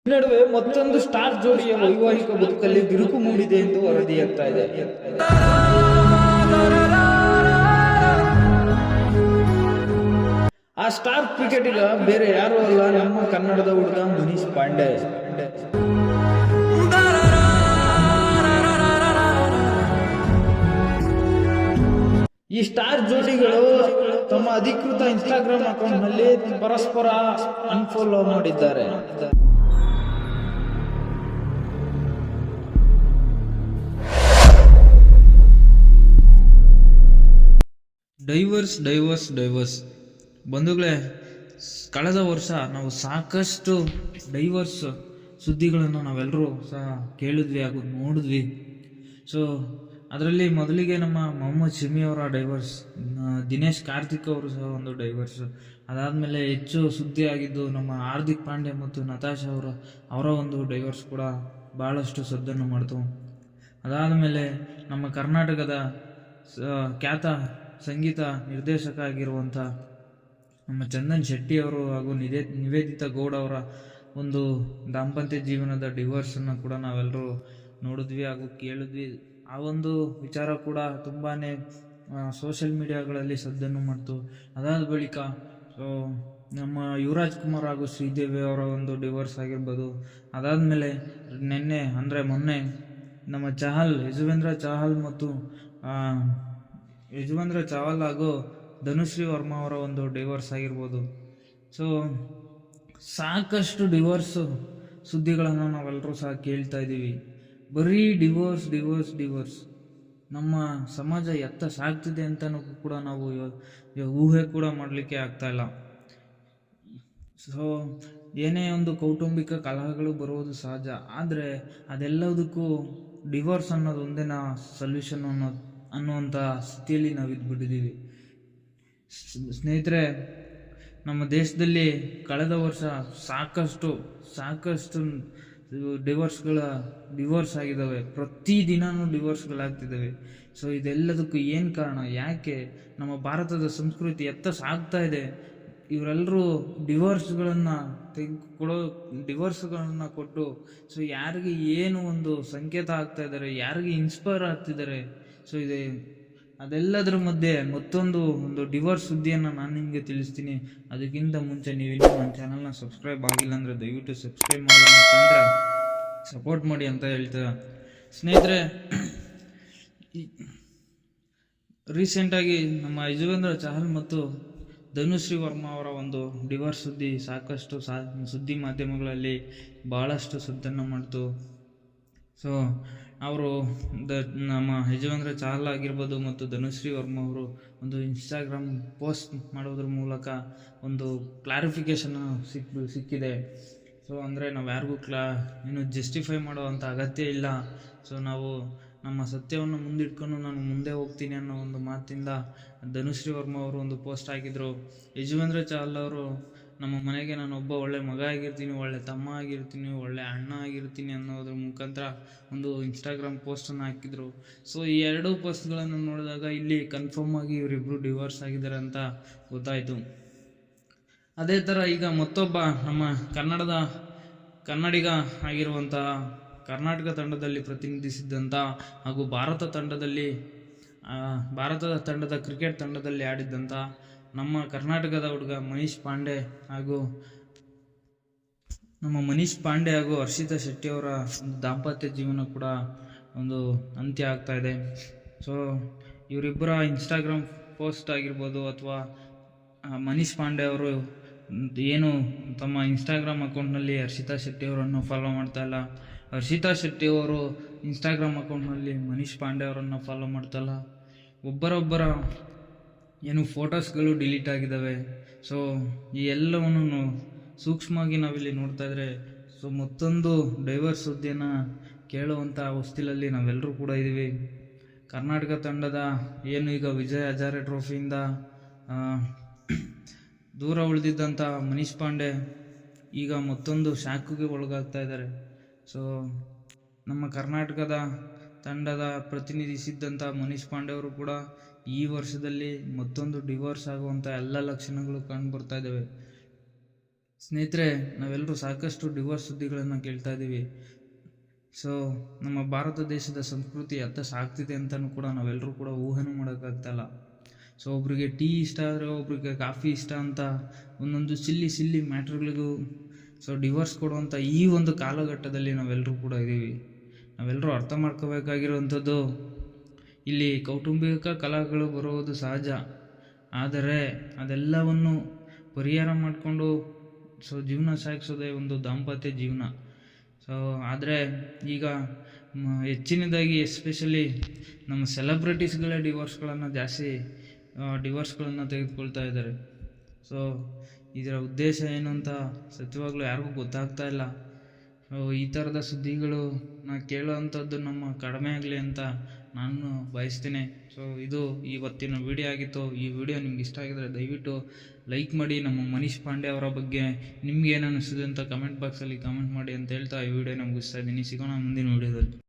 ಈ ನಡುವೆ ಮತ್ತೊಂದು ಸ್ಟಾರ್ ಜೋಡಿಯ ವೈವಾಹಿಕ ಬದುಕಲ್ಲಿ ಬಿರುಕು ಮೂಡಿದೆ ಎಂದು ವರದಿಯಾಗ್ತಾ ಇದೆ. ಆ ಸ್ಟಾರ್ ಕ್ರಿಕೆಟಿಗ ಬೇರೆ ಯಾರು ಅಲ್ಲ, ನಮ್ಮ ಕನ್ನಡದ ಹುಡುಗ ಮನೀಶ್ ಪಾಂಡೆ. ಈ ಸ್ಟಾರ್ ಜೋಡಿಗಳು ತಮ್ಮ ಅಧಿಕೃತ ಇನ್ಸ್ಟಾಗ್ರಾಮ್ ಅಕೌಂಟ್ ನಲ್ಲಿ ಪರಸ್ಪರ ಅನ್ಫಾಲೋ ಮಾಡಿದ್ದಾರೆ. ಡೈವರ್ಸ್ ಬಂಧುಗಳೇ, ಕಳೆದ ವರ್ಷ ನಾವು ಸಾಕಷ್ಟು ಡೈವರ್ಸ್ ಸುದ್ದಿಗಳನ್ನು ನಾವೆಲ್ಲರೂ ಸಹ ಕೇಳಿದ್ವಿ ಹಾಗೂ ನೋಡಿದ್ವಿ. ಸೊ ಅದರಲ್ಲಿ ಮೊದಲಿಗೆ ನಮ್ಮ ಮೊಹಮ್ಮದ್ ಶಮಿ ಅವರ ಡೈವರ್ಸ್, ದಿನೇಶ್ ಕಾರ್ತಿಕ್ ಅವರು ಸಹ ಒಂದು ಡೈವರ್ಸ್, ಅದಾದಮೇಲೆ ಹೆಚ್ಚು ಸುದ್ದಿ ಆಗಿದ್ದು ನಮ್ಮ ಹಾರ್ದಿಕ್ ಪಾಂಡ್ಯ ಮತ್ತು ನತಾಶಾ ಅವರ ಒಂದು ಡೈವರ್ಸ್ ಕೂಡ ಭಾಳಷ್ಟು ಸದ್ದನ್ನು ಮಾಡ್ತು. ಅದಾದಮೇಲೆ ನಮ್ಮ ಕರ್ನಾಟಕದ ಖ್ಯಾತ ಸಂಗೀತ ನಿರ್ದೇಶಕ ಆಗಿರುವಂಥ ನಮ್ಮ ಚಂದನ್ ಶೆಟ್ಟಿ ಅವರು ಹಾಗೂ ನಿವೇದಿತಾ ಗೌಡ ಅವರ ಒಂದು ದಾಂಪತ್ಯ ಜೀವನದ ಡಿವೋರ್ಸನ್ನು ಕೂಡ ನಾವೆಲ್ಲರೂ ನೋಡಿದ್ವಿ ಹಾಗೂ ಕೇಳಿದ್ವಿ. ಆ ಒಂದು ವಿಚಾರ ಕೂಡ ತುಂಬಾ ಸೋಷಿಯಲ್ ಮೀಡಿಯಾಗಳಲ್ಲಿ ಸದ್ದನ್ನು ಮಾಡ್ತು. ಅದಾದ ಬಳಿಕ ನಮ್ಮ ಯುವರಾಜ್ ಕುಮಾರ್ ಹಾಗೂ ಶ್ರೀದೇವಿ ಅವರ ಒಂದು ಡಿವೋರ್ಸ್ ಆಗಿರ್ಬೋದು. ಅದಾದಮೇಲೆ ಮೊನ್ನೆ ನಮ್ಮ ಯಜುವೇಂದ್ರ ಚಹಲ್ ಹಾಗೂ ಧನುಶ್ರೀ ವರ್ಮಾ ಅವರ ಒಂದು ಡಿವೋರ್ಸ್ ಆಗಿರ್ಬೋದು. ಸೊ ಸಾಕಷ್ಟು ಡಿವೋರ್ಸ್ ಸುದ್ದಿಗಳನ್ನು ನಾವೆಲ್ಲರೂ ಸಹ ಕೇಳ್ತಾ ಇದ್ದೀವಿ. ಬರೀ ಡಿವೋರ್ಸ್ ನಮ್ಮ ಸಮಾಜ ಎತ್ತ ಸಾಗ್ತಿದೆ ಅಂತಲೂ ಕೂಡ ನಾವು ಊಹೆ ಕೂಡ ಮಾಡಲಿಕ್ಕೆ ಆಗ್ತಾಯಿಲ್ಲ. ಸೊ ಏನೇ ಒಂದು ಕೌಟುಂಬಿಕ ಕಲಹಗಳು ಬರುವುದು ಸಹಜ, ಆದರೆ ಅದೆಲ್ಲದಕ್ಕೂ ಡಿವೋರ್ಸ್ ಅನ್ನೋದು ಒಂದೇನ ಸೊಲ್ಯೂಷನ್ ಅನ್ನುವಂಥ ಸ್ಥಿತಿಯಲ್ಲಿ ನಾವು ಇದ್ಬಿಟ್ಟಿದ್ದೀವಿ. ಸ್ನೇಹಿತರೆ, ನಮ್ಮ ದೇಶದಲ್ಲಿ ಕಳೆದ ವರ್ಷ ಸಾಕಷ್ಟು ಡಿವೋರ್ಸ್ ಆಗಿದ್ದಾವೆ. ಪ್ರತಿದಿನವೂ ಡಿವೋರ್ಸ್ಗಳಾಗ್ತಿದ್ದಾವೆ. ಸೊ ಇದೆಲ್ಲದಕ್ಕೂ ಏನು ಕಾರಣ? ಯಾಕೆ ನಮ್ಮ ಭಾರತದ ಸಂಸ್ಕೃತಿ ಎತ್ತ ಸಾಗ್ತಾ ಇದೆ? ಇವರೆಲ್ಲರೂ ಡಿವೋರ್ಸ್ಗಳನ್ನು ಕೊಟ್ಟು ಸೊ ಯಾರಿಗೆ ಏನು ಒಂದು ಸಂಕೇತ ಆಗ್ತಾ ಇದ್ದಾರೆ, ಯಾರಿಗೆ ಇನ್ಸ್ಪೈರ್ ಆಗ್ತಿದ್ದಾರೆ? ಸೊ ಅದೆಲ್ಲದರ ಮಧ್ಯೆ ಮತ್ತೊಂದು ಡಿವೋರ್ಸ್ ಸುದ್ದಿಯನ್ನು ನಾನು ನಿಮಗೆ ತಿಳಿಸ್ತೀನಿ. ಅದಕ್ಕಿಂತ ಮುಂಚೆ ನೀವಿನ್ನೂ ನನ್ನ ಚಾನಲ್ನ ಸಬ್ಸ್ಕ್ರೈಬ್ ಆಗಿಲ್ಲ ಅಂದರೆ ದಯವಿಟ್ಟು ಸಬ್ಸ್ಕ್ರೈಬ್ ಮಾಡಿ, ಅಂತಂದರೆ ಸಪೋರ್ಟ್ ಮಾಡಿ ಅಂತ ಹೇಳ್ತಾರೆ. ಸ್ನೇಹಿತರೆ, ರೀಸೆಂಟಾಗಿ ನಮ್ಮ ಯಜುವೇಂದ್ರ ಚಹಲ್ ಮತ್ತು ಧನುಶ್ರೀ ವರ್ಮಾ ಅವರ ಒಂದು ಡಿವೋರ್ಸ್ ಸುದ್ದಿ ಸಾಕಷ್ಟು ಸುದ್ದಿ ಮಾಧ್ಯಮಗಳಲ್ಲಿ ಭಾಳಷ್ಟು ಸದ್ದನ್ನು ಮಾಡ್ತು. ಸೊ ಅವರು ನಮ್ಮ ಯಜುವೇಂದ್ರ ಚಹಲ್ ಆಗಿರ್ಬೋದು ಮತ್ತು ಧನುಶ್ರೀ ವರ್ಮಾ ಅವರು ಒಂದು ಇನ್ಸ್ಟಾಗ್ರಾಮ್ ಪೋಸ್ಟ್ ಮಾಡೋದ್ರ ಮೂಲಕ ಒಂದು ಕ್ಲಾರಿಫಿಕೇಷನ್ ಸಿಕ್ಕಿದೆ. ಸೊ ಅಂದರೆ ನಾವು ಯಾರಿಗೂ ಏನು ಜಸ್ಟಿಫೈ ಮಾಡುವಂಥ ಅಗತ್ಯ ಇಲ್ಲ. ಸೊ ನಾವು ನಮ್ಮ ಸತ್ಯವನ್ನು ಮುಂದಿಟ್ಕೊಂಡು ನಾನು ಮುಂದೆ ಹೋಗ್ತೀನಿ ಅನ್ನೋ ಒಂದು ಮಾತಿಂದ ಧನುಶ್ರೀ ವರ್ಮಾ ಅವರು ಒಂದು ಪೋಸ್ಟ್ ಹಾಕಿದರು. ಯಜುವೇಂದ್ರ ಚಹಲ್ ಅವರು ನಮ್ಮ ಮನೆಗೆ ನಾನು ಒಬ್ಬ ಒಳ್ಳೆ ಮಗ ಆಗಿರ್ತೀನಿ, ಒಳ್ಳೆ ತಮ್ಮ ಆಗಿರ್ತೀನಿ, ಒಳ್ಳೆ ಅಣ್ಣ ಆಗಿರ್ತೀನಿ ಅನ್ನೋದ್ರ ಮುಖಾಂತರ ಒಂದು ಇನ್ಸ್ಟಾಗ್ರಾಮ್ ಪೋಸ್ಟನ್ನು ಹಾಕಿದರು. ಸೊ ಈ ಎರಡೂ ಪೋಸ್ಟ್ಗಳನ್ನು ನೋಡಿದಾಗ ಇಲ್ಲಿ ಕನ್ಫರ್ಮ್ ಆಗಿ ಇವರಿಬ್ಬರು ಡಿವೋರ್ಸ್ ಆಗಿದ್ದಾರೆ ಅಂತ ಗೊತ್ತಾಯಿತು. ಅದೇ ಥರ ಈಗ ಮತ್ತೊಬ್ಬ ನಮ್ಮ ಕನ್ನಡಿಗ ಆಗಿರುವಂತಹ ಕರ್ನಾಟಕ ತಂಡದಲ್ಲಿ ಪ್ರತಿನಿಧಿಸಿದ್ದಂಥ ಹಾಗೂ ಭಾರತದ ತಂಡದ ಕ್ರಿಕೆಟ್ ತಂಡದಲ್ಲಿ ಆಡಿದ್ದಂಥ ನಮ್ಮ ಕರ್ನಾಟಕದ ಹುಡುಗ ಮನೀಶ್ ಪಾಂಡೆ ಹಾಗೂ ಹರ್ಷಿತಾ ಶೆಟ್ಟಿ ಅವರ ಒಂದು ದಾಂಪತ್ಯ ಜೀವನ ಕೂಡ ಒಂದು ಅಂತ್ಯ ಆಗ್ತಾ ಇದೆ. ಸೊ ಇವರಿಬ್ಬರ ಇನ್ಸ್ಟಾಗ್ರಾಮ್ ಪೋಸ್ಟ್ ಆಗಿರ್ಬೋದು, ಅಥವಾ ಮನೀಶ್ ಪಾಂಡೆ ಅವರು ಏನು ತಮ್ಮ ಇನ್ಸ್ಟಾಗ್ರಾಮ್ ಅಕೌಂಟ್ನಲ್ಲಿ ಹರ್ಷಿತಾ ಶೆಟ್ಟಿ ಅವರನ್ನು ಫಾಲೋ ಮಾಡ್ತಾ ಇಲ್ಲ, ಹರ್ಷಿತಾ ಶೆಟ್ಟಿ ಅವರು ಇನ್ಸ್ಟಾಗ್ರಾಮ್ ಅಕೌಂಟ್ನಲ್ಲಿ ಮನೀಶ್ ಪಾಂಡೆ ಅವರನ್ನು ಫಾಲೋ ಮಾಡ್ತಾಯಿಲ್ಲ. ಒಬ್ಬರೊಬ್ಬರ ಏನು ಫೋಟೋಸ್ಗಳು ಡಿಲೀಟ್ ಆಗಿದ್ದಾವೆ. ಸೊ ಈ ಎಲ್ಲವನ್ನು ಸೂಕ್ಷ್ಮವಾಗಿ ನಾವಿಲ್ಲಿ ನೋಡ್ತಾ ಇದ್ರೆ ಸೊ ಮತ್ತೊಂದು ಡೈವರ್ಸ್ ಸುದ್ದಿಯನ್ನು ಕೇಳುವಂಥ ಹೊಸ್ತಿಲಲ್ಲಿ ನಾವೆಲ್ಲರೂ ಕೂಡ ಇದ್ದೀವಿ. ಕರ್ನಾಟಕ ತಂಡದ ಏನು ಈಗ ವಿಜಯ್ ಹಜಾರೆ ಟ್ರೋಫಿಯಿಂದ ದೂರ ಉಳಿದಿದ್ದಂಥ ಮನೀಶ್ ಪಾಂಡೆ ಈಗ ಮತ್ತೊಂದು ಶಾಖಗೆ ಒಳಗಾಗ್ತಾ ಇದ್ದಾರೆ. ಸೊ ನಮ್ಮ ಕರ್ನಾಟಕದ ತಂಡದ ಪ್ರತಿನಿಧಿಸಿದ್ದಂಥ ಮನೀಶ್ ಪಾಂಡೆ ಅವರು ಕೂಡ ಈ ವರ್ಷದಲ್ಲಿ ಮತ್ತೊಂದು ಡಿವೋರ್ಸ್ ಆಗುವಂಥ ಎಲ್ಲ ಲಕ್ಷಣಗಳು ಕಂಡು ಬರ್ತಾ ಇದ್ದಾವೆ. ಸ್ನೇಹಿತರೆ, ನಾವೆಲ್ಲರೂ ಸಾಕಷ್ಟು ಡಿವೋರ್ಸ್ ಸುದ್ದಿಗಳನ್ನು ಕೇಳ್ತಾ ಇದ್ದೀವಿ. ಸೊ ನಮ್ಮ ಭಾರತ ದೇಶದ ಸಂಸ್ಕೃತಿ ಅತ್ತ ಸಾಗ್ತಿದೆ ಅಂತಲೂ ಕೂಡ ನಾವೆಲ್ಲರೂ ಕೂಡ ಊಹೆನೂ ಮಾಡೋಕ್ಕಾಗ್ತಾಯಿಲ್ಲ. ಸೊ ಒಬ್ರಿಗೆ ಟೀ ಇಷ್ಟ ಆದರೆ ಒಬ್ರಿಗೆ ಕಾಫಿ ಇಷ್ಟ ಅಂತ ಒಂದೊಂದು ಸಿಲ್ಲಿ ಮ್ಯಾಟ್ರ್ಗಳಿಗೂ ಸೊ ಡಿವೋರ್ಸ್ ಕೊಡುವಂಥ ಈ ಒಂದು ಕಾಲಘಟ್ಟದಲ್ಲಿ ನಾವೆಲ್ಲರೂ ಕೂಡ ಇದ್ದೀವಿ. ನಾವೆಲ್ಲರೂ ಅರ್ಥ ಮಾಡ್ಕೋಬೇಕಾಗಿರುವಂಥದ್ದು, ಇಲ್ಲಿ ಕೌಟುಂಬಿಕ ಕಲಹಗಳು ಬರುವುದು ಸಹಜ, ಆದರೆ ಅದೆಲ್ಲವನ್ನು ಪರಿಹಾರ ಮಾಡಿಕೊಂಡು ಸೊ ಜೀವನ ಸಾಗಿಸೋದೇ ಒಂದು ದಾಂಪತ್ಯ ಜೀವನ. ಸೊ ಆದರೆ ಈಗ ಹೆಚ್ಚಿನದಾಗಿ ಎಸ್ಪೆಷಲಿ ನಮ್ಮ ಸೆಲೆಬ್ರಿಟೀಸ್ಗಳೇ ಡಿವೋರ್ಸ್ಗಳನ್ನು ತೆಗೆದುಕೊಳ್ತಾ ಇದ್ದಾರೆ. ಸೊ ಇದರ ಉದ್ದೇಶ ಏನು ಅಂತ ಸತ್ಯವಾಗ್ಲೂ ಯಾರಿಗೂ ಗೊತ್ತಾಗ್ತಾ ಇಲ್ಲ. ಸೊ ಈ ಥರದ ಸುದ್ದಿಗಳನ್ನ ಕೇಳೋವಂಥದ್ದು ನಮ್ಮ ಕಡಿಮೆ ಆಗಲಿ ಅಂತ ನಾನು ಬಯಸ್ತೀನಿ. ಸೊ ಇದು ಇವತ್ತಿನ ವಿಡಿಯೋ ಆಗಿತ್ತು. ಈ ವಿಡಿಯೋ ನಿಮ್ಗೆ ಇಷ್ಟ ಆಗಿದ್ರೆ ದಯವಿಟ್ಟು ಲೈಕ್ ಮಾಡಿ. ನಮ್ಮ ಮನೀಶ್ ಪಾಂಡೆ ಅವರ ಬಗ್ಗೆ ನಿಮ್ಗೆ ಏನು ಅನ್ನಿಸಿದೆ ಅಂತ ಕಮೆಂಟ್ ಬಾಕ್ಸಲ್ಲಿ ಕಮೆಂಟ್ ಮಾಡಿ ಅಂತ ಹೇಳ್ತಾ ಈ ವಿಡಿಯೋನ ಮುಗಿಸ್ತಾ ಇದ್ದೀನಿ. ಸಿಗೋಣ ಮುಂದಿನ ವಿಡಿಯೋದಲ್ಲಿ.